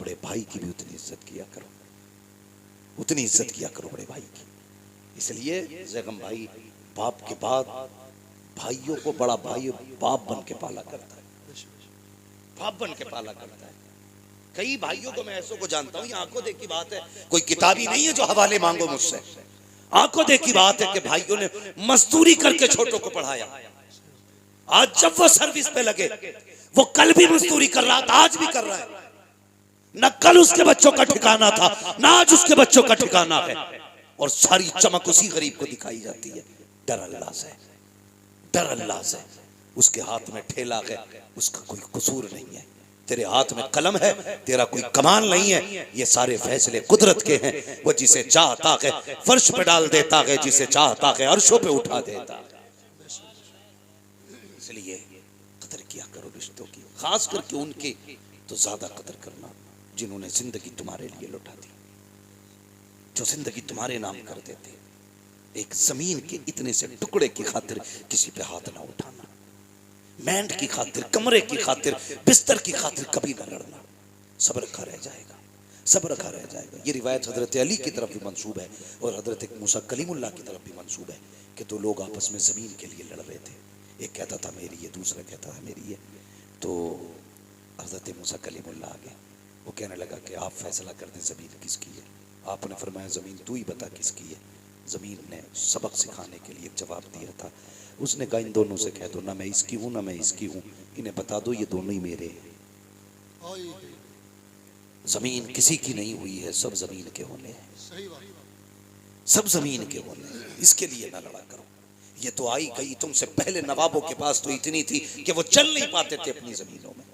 बड़े भाई की भी उतनी इज्जत किया करो, उतनी इज्जत किया करो बड़े भाई की। इसलिए ज़ैगम भाई बाप के बाद भाइयों को बड़ा भाई बाप बन के पाला करता है, बाप बन के पाला करता है। कई भाइयों को मैं ऐसों को जानता हूँ, ये आंखों देख की बात है, कोई किताबी नहीं है जो हवाले मांगो मुझसे। आंखों देख की बात है कि भाइयों ने मजदूरी करके छोटों को पढ़ाया। आज जब वो सर्विस पे लगे, वो कल भी मजदूरी कर रहा था, आज भी कर रहा है। न कल उसके बच्चों का ठिकाना था, न आज उसके बच्चों का ठिकाना है। और सारी चमक उसी गरीब को दिखाई जाती है। डर अल्लाह से, डर अल्लाह से। उसके हाथ में ठेला है, उसका कोई कसूर नहीं है। तेरे हाथ में कलम है, तेरा कोई कमाल नहीं है। ये सारे फैसले कुदरत के हैं। वो जिसे चाहता है फर्श पे डाल देता है, जिसे चाहता है अर्शों पे उठा देता है। इसलिए कदर किया करो रिश्तों की, खास करके उनकी तो ज्यादा कदर करना जिन्होंने जिंदगी तुम्हारे लिए लुटा दी, जो जिंदगी तुम्हारे नाम कर देते। एक जमीन के इतने से टुकड़े की खातिर किसी पे हाथ ना उठाना, मैंड की खातिर, कमरे की खातिर, बिस्तर की खातिर कभी ना लड़ना। सब्र रखा रह जाएगा, सब्र रखा रह जाएगा। ये रिवायत हजरत अली की तरफ भी मंसूब है और हजरत मूसा कलीमुल्लाह की तरफ भी मंसूब है कि दो लोग आपस में जमीन के लिए लड़ रहे थे। एक कहता था मेरी है, दूसरा कहता था मेरी है। तो हजरत मूसा कलीमुल्लाह आ गए, वो कहने लगा कि आप फैसला कर दें जमीन किसकी है। आपने फरमाया जमीन तू ही बता किसकी है। जमीन ने सबक सिखाने के लिए जवाब दिया था। उसने कहा इन दोनों से कह दो, ना मैं इसकी हूं ना मैं इसकी हूं, इन्हें बता दो ये दोनों ही मेरे हैं। जमीन किसी की नहीं हुई है, सब जमीन के होने हैं, सब जमीन के होने हैं। इसके लिए ना लड़ा करो। ये तो आई गई, तुमसे पहले नवाबों के पास तो इतनी थी कि वो चल नहीं पाते थे अपनी जमीनों में,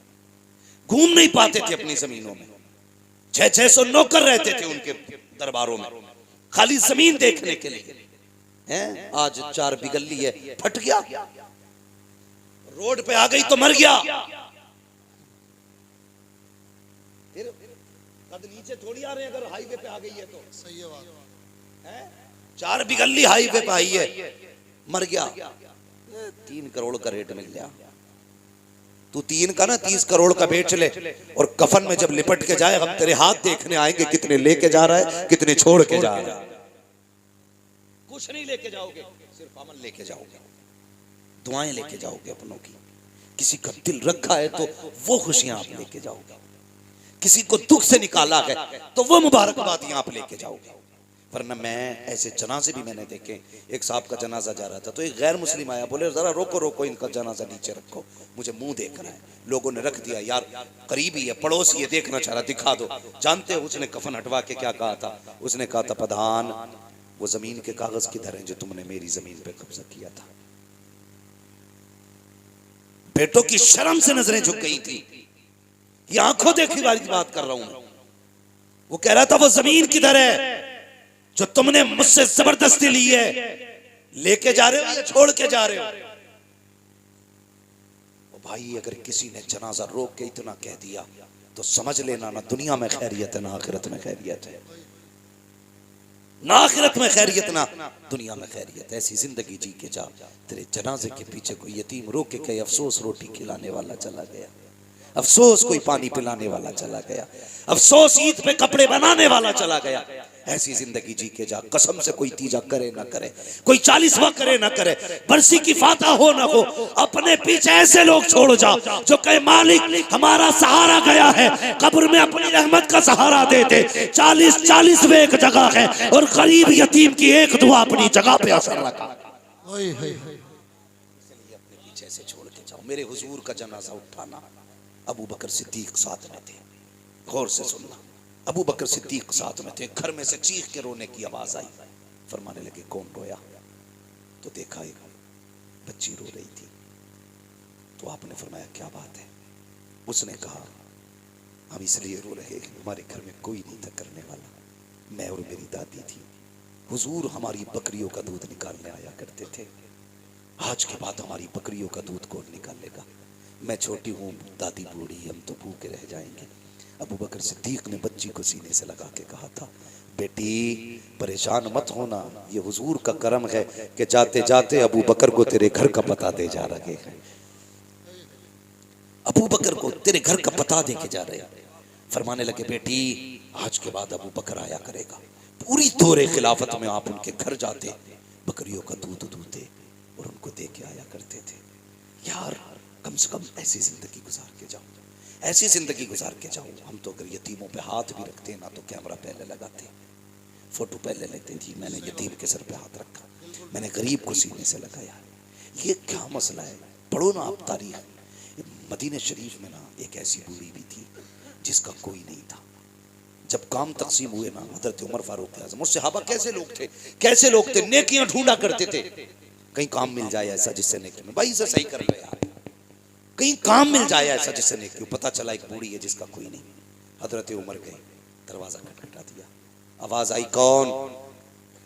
घूम नहीं पाते थे अपनी जमीनों में। 600 नौकर रहते थे उनके दरबारों में, खाली जमीन देखने के लिए। हैं आज 4 बिगल्ली है, फट गया, रोड पे आ गई तो मर गया। फिर कद नीचे थोड़ी आ रहे हैं, अगर हाईवे पे आ गई है तो। सही है बात। 4 बिगल्ली हाईवे पे आई है, मर गया, 3 करोड़ का रेट मिल गया। तू 3 का ना 30 करोड़ का बेच ले, और कफन में जब लिपट के जाए हम तेरे हाथ देखने आएंगे, कितने लेके जा रहा है, कितने छोड़ के जा रहा है। कुछ नहीं लेके जाओगे, सिर्फ अमल लेके जाओगे, दुआएं लेके जाओगे अपनों की। किसी का दिल रखा है तो वो खुशियां आप लेके जाओगे, किसी को दुख से निकाला है तो वो मुबारकबादियां आप लेके जाओगे। वरना मैं ऐसे जनाजे भी मैंने देखे। एक साहब का जनाजा जा रहा था तो एक गैर मुस्लिम आया, बोले जरा रोको रोको, इनका जनाजा नीचे रखो, मुझे मुंह देखना है। लोगों ने रख दिया, यार करीबी है, पड़ोसी है, देखना चाह रहा, दिखा दो। जानते हो उसने कफन हटवा के क्या कहा था? उसने कहा था प्रधान वो जमीन के कागज किधर हैं जो तुमने मेरी जमीन पे कब्जा किया था। बेटों की शर्म से नजरें झुक गई थी। ये आंखों देखी वाली बात कर रहा हूं। वो कह रहा था वो जमीन किधर है जो तुमने मुझसे जबरदस्ती ली है, लेके जा रहे हो या छोड़ के जा रहे हो? भाई अगर किसी ने जनाजा रोक के इतना कह दिया तो समझ लेना ना दुनिया में खैरियत है ना आखिरत में खैरियत है, ना आखिरत में खैरियत ना दुनिया में खैरियत। ऐसी जिंदगी जी के जा, तेरे जनाजे के पीछे कोई यतीम रोक के कहे अफसोस रोटी खिलाने वाला चला गया, अफसोस कोई पानी पिलाने वाला चला गया, अफसोस ईद पे कपड़े बनाने वाला चला गया। ऐसी जिंदगी जी के जा। कसम से कोई तीजा करे ना करे, कोई 40वां करे ना करे, बरसी की फाता हो ना हो, अपने पीछे ऐसे लोग छोड़ जाओ जो कहे मालिक हमारा सहारा गया है, कब्र में अपनी रहमत का सहारा दे दे। 40 में एक जगह है और गरीब यतीम की एक दुआ अपनी जगह पे असर रखा। इसलिए अपने पीछे से छोड़ के जाओ। मेरे हुजूर का जनाजा उठाना, अबू बकर सिद्दीक साथ में थे, गौर से सुनना। अबू बकर सिद्दीक साथ में थे। घर में से चीख के रोने की आवाज आई। फरमाने लगे कौन रोया? तो देखा एक बच्ची रो रही थी। तो आपने फरमाया क्या बात है? उसने कहा हम इसलिए रो रहे कि हमारे घर में कोई नहीं था करने वाला, मैं और मेरी दादी थी। हुजूर हमारी बकरियों का दूध निकालने आया करते थे, आज के बाद हमारी बकरियों का दूध कौन निकालेगा? मैं छोटी हूँ, दादी बूढ़ी, हम तो भूखे रह जाएंगे। अबू बकर सिद्दीक ने बच्ची को सीने से लगा के कहा था बेटी परेशान मत होना, ये हुजूर का करम है कि जाते जाते अबू बकर को तेरे घर का पता दे जा रहे हैं। अबू बकर को तेरे घर का पता दे के जा रहे हैं। फरमाने लगे बेटी आज के बाद अबू बकर आया करेगा, पूरी दौरे खिलाफत में आप उनके घर जाते, बकरियों का दूध दूते और उनको दे के आया करते थे। यार कम से कम ऐसी जिंदगी गुजार के जाओ, ऐसी जिंदगी गुजार के जाओ। हम तो अगर यतीमों पे हाथ भी रखते ना तो कैमरा पहले लगाते, फोटो पहले लेते थी। मैंने यतीम के सर पे हाथ रखा, मैंने गरीब को सीने से लगाया। ये क्या मसला है? पढ़ो ना आप तारीख। मदीने शरीफ में ना एक ऐसी बूढ़ी भी थी जिसका कोई नहीं था। जब काम तकसीम हुए ना, हजरत उमर फारूक आज़म और सहाबा कैसे लोग थे, कैसे लोग थे, नेकियां ढूंढा करते थे। कहीं काम मिल जाए ऐसा जिससे नेकी में, भाई इसे सही कर लो यार, कहीं काम मिल जाए ऐसा जिससे नेकी। पता चला एक बूढ़ी है जिसका कोई नहीं। हजरत उमर गए, दरवाजा खटखटा दिया, आवाज आई कौन?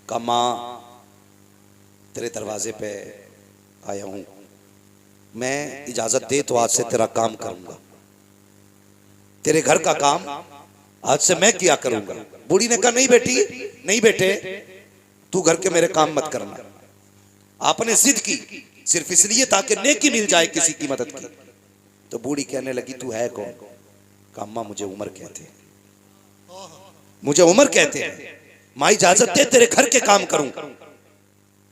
का मां तेरे दरवाजे पे आया हूं, मैं इजाजत दे तो आज से तेरा काम करूंगा, तेरे घर का काम आज से मैं किया करूंगा। बूढ़ी ने कहा नहीं बेटी, नहीं बेटे, तू घर के मेरे काम मत करना। आपने जिद की सिर्फ इसलिए ताकि नेकी मिल जाए किसी की मदद की। तो बूढ़ी कहने लगी तू है कौन? कहा अम्मा मुझे उमर कहते हैं, मुझे उमर कहते हैं, माँ इजाजत दे तेरे घर के काम करूं।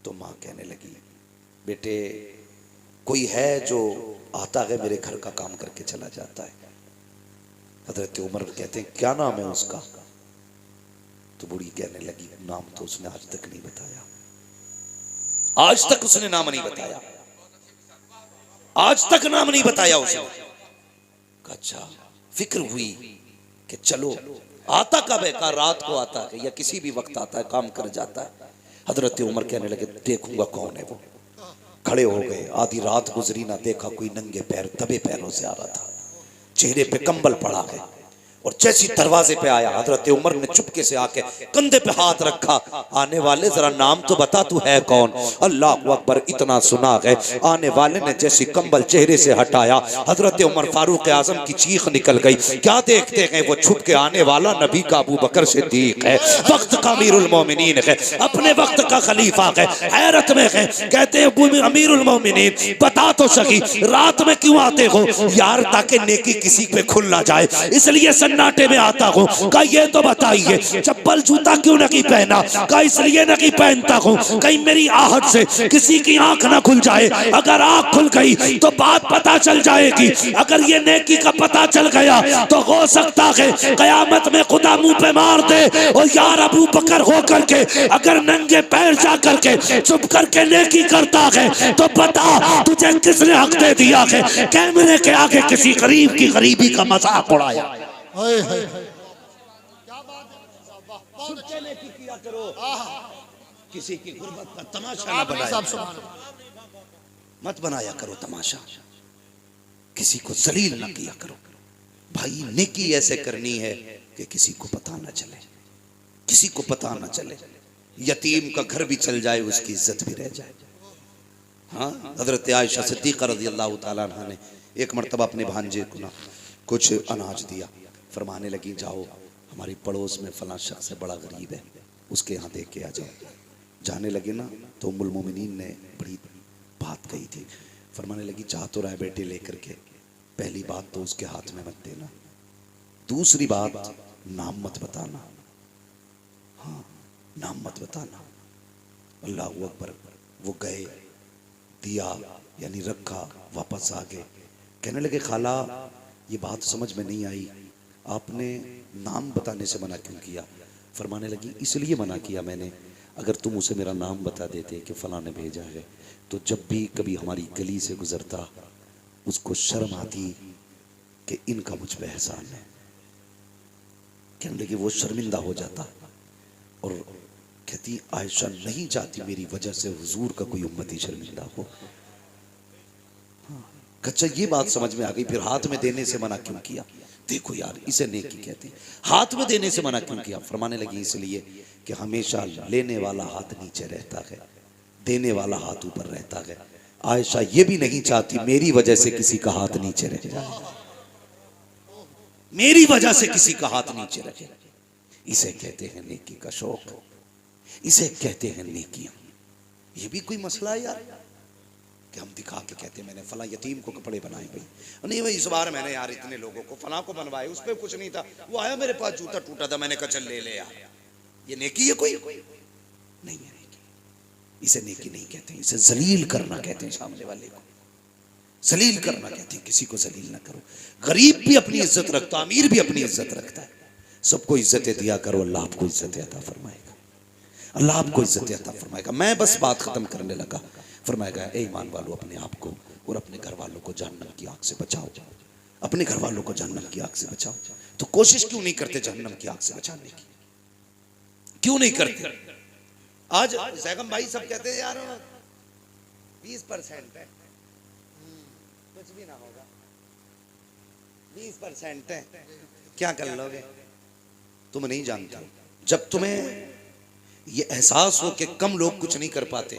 तो माँ कहने लगी बेटे कोई है जो आता है मेरे घर का काम करके चला जाता है? हजरत उमर कहते हैं क्या नाम है उसका? तो बूढ़ी कहने लगी नाम तो उसने आज तक नहीं बताया, आज तक उसने नाम नहीं बताया, आज तक नाम नहीं बताया उसने। अच्छा, फिक्र हुई कि चलो आता कब है? का रात को आता है या किसी भी वक्त आता है, काम कर जाता है। हजरत उमर कहने लगे देखूंगा कौन है वो। खड़े हो गए, आधी रात गुजरी ना, देखा कोई नंगे पैर दबे पैरों से आ रहा था, चेहरे पे कंबल पड़ा है। और जैसी दरवाजे पे आया, हजरत उमर ने चुपके से आके कंधे पे हाथ रखा, आने वाले जरा नाम तो बता तू है कौन? अल्लाह अकबर, इतना सुना है। आने वाले ने जैसी कंबल चेहरे से हटाया, हजरत उमर फारूक आजम की चीख निकल गई। क्या देखते हैं वो छुप के आने वाला नबी का अबू बकर सिद्दीक है, वक्त का अमीरुल मोमिनीन है, अपने वक्त का खलीफा है। हैरत में है, कहते हैं अमीरुल मोमिनीन बता तो सही रात में क्यों आते हो? यार ताकि नेकी किसी पे खुल ना जाए इसलिए सन्नाटे में आता हूँ। कहा ये तो बताइए चप्पल जूता क्यों नहीं पहना? कहा इसलिए नहीं पहनता हूँ कहीं मेरी आहट से किसी की आंख ना खुल जाए, अगर आंख खुल गई तो बात पता चल जाएगी, अगर ये नेकी का पता चल गया तो हो सकता है कयामत में खुदा मुंह पे मार दे। और यार अबू बकर हो करके अगर नंगे पैर जा करके चुप करके नेकी करता है तो बता तुझे किसने हक दे दिया है कैमरे के आगे किसी गरीब की गरीबी का मजाक उड़ाया? क्या बात है, नेकी किया करो, किसी की गुर्बत का तमाशा न बनाया, मत बनाया करो तमाशा, किसी को जलील न किया करो। भाई नेकी ऐसे करनी है कि किसी को पता न चले, किसी को पता न चले, यतीम का घर भी चल जाए उसकी इज्जत भी रह जाए। हाँ, हजरत आयशा सिद्दीक़ा रज़ियल्लाहु ताला अन्हा ने एक मर्तबा अपने भांजे को ना कुछ अनाज दिया, फरमाने लगी जाओ हमारी पड़ोस में फलां शख्स है बड़ा गरीब है, उसके यहाँ दे के आ जाओ। जाने लगे ना तो उम्मुल मोमिनीन ने बड़ी बात कही थी, फरमाने लगी जा तो रहा है बेटे लेकर के, पहली बात तो उसके हाथ में मत देना, दूसरी बात नाम मत बताना, हाँ नाम मत बताना। अल्लाह अकबर। वो गए, दिया यानी रखा, वापस आ गए, कहने लगे खाला ये बात समझ में नहीं आई, आपने नाम बताने से मना क्यों किया? फरमाने लगी इसलिए मना किया मैंने, अगर तुम उसे मेरा नाम बता देते कि फलां ने भेजा है तो जब भी कभी हमारी गली से गुजरता उसको शर्म आती कि इनका मुझ पे एहसान है। कहने लगी वो शर्मिंदा हो जाता और कहती आयशा नहीं चाहती मेरी वजह से हुजूर का कोई उम्मती शर्मिंदा हो। अच्छा ये बात समझ में आ गई, फिर हाथ में देने से मना क्यों किया? देखो यार इसे नेकी कहते हैं, हाथ में देने से मना क्यों किया? फरमाने लगी इसलिए कि हमेशा लेने वाला हाथ नीचे रहता है, देने वाला हाथ ऊपर रहता है। आयशा ये भी नहीं चाहती मेरी वजह से किसी का हाथ नीचे रह जाए, मेरी वजह से किसी का हाथ नीचे रहे। इसे कहते हैं नेकी का शौक, इसे कहते हैं नेकियां। ये भी कोई मसला है यार? कि हम दिखा के कहते हैं मैंने फला यतीम को कपड़े बनाए भाई, नहीं भाई इस बार मैंने यार इतने लोगों को फला को बनवाए, उस पर कुछ नहीं था, वो आया मेरे पास जूता टूटा था, मैंने कहा चल ले ले यार। ये नेकी है? कोई नहीं है नेकी। इसे नेकी नहीं कहते, इसे जलील करना कहते हैं। सामने वाले को जलील करना कहते हैं, किसी को जलील ना करो। गरीब भी अपनी इज्जत रखता, अमीर भी अपनी इज्जत रखता है। सबको इज्जत दिया करो, अल्लाह आपको इज्जत अता फरमाएगा, अल्लाह आपको इज्जत अता फरमाएगा। मैं बस बात खत्म करने लगा, फरमाएगा ए ईमान वालों अपने आप को और अपने घर वालों को जहन्नम की आग से बचाओ, अपने घर वालों को जहन्नम की आग से बचाओ। तो कोशिश क्यों नहीं करते जहन्नम की आग से बचाने की? क्यों नहीं करते? आज जैगम भाई सब कहते हैं यार 20% है, कुछ भी ना होगा, 20% है, क्या कर लोगे? तुम नहीं जानते। जब तुम्हें ये एहसास हो कि कम लोग कुछ नहीं कर पाते,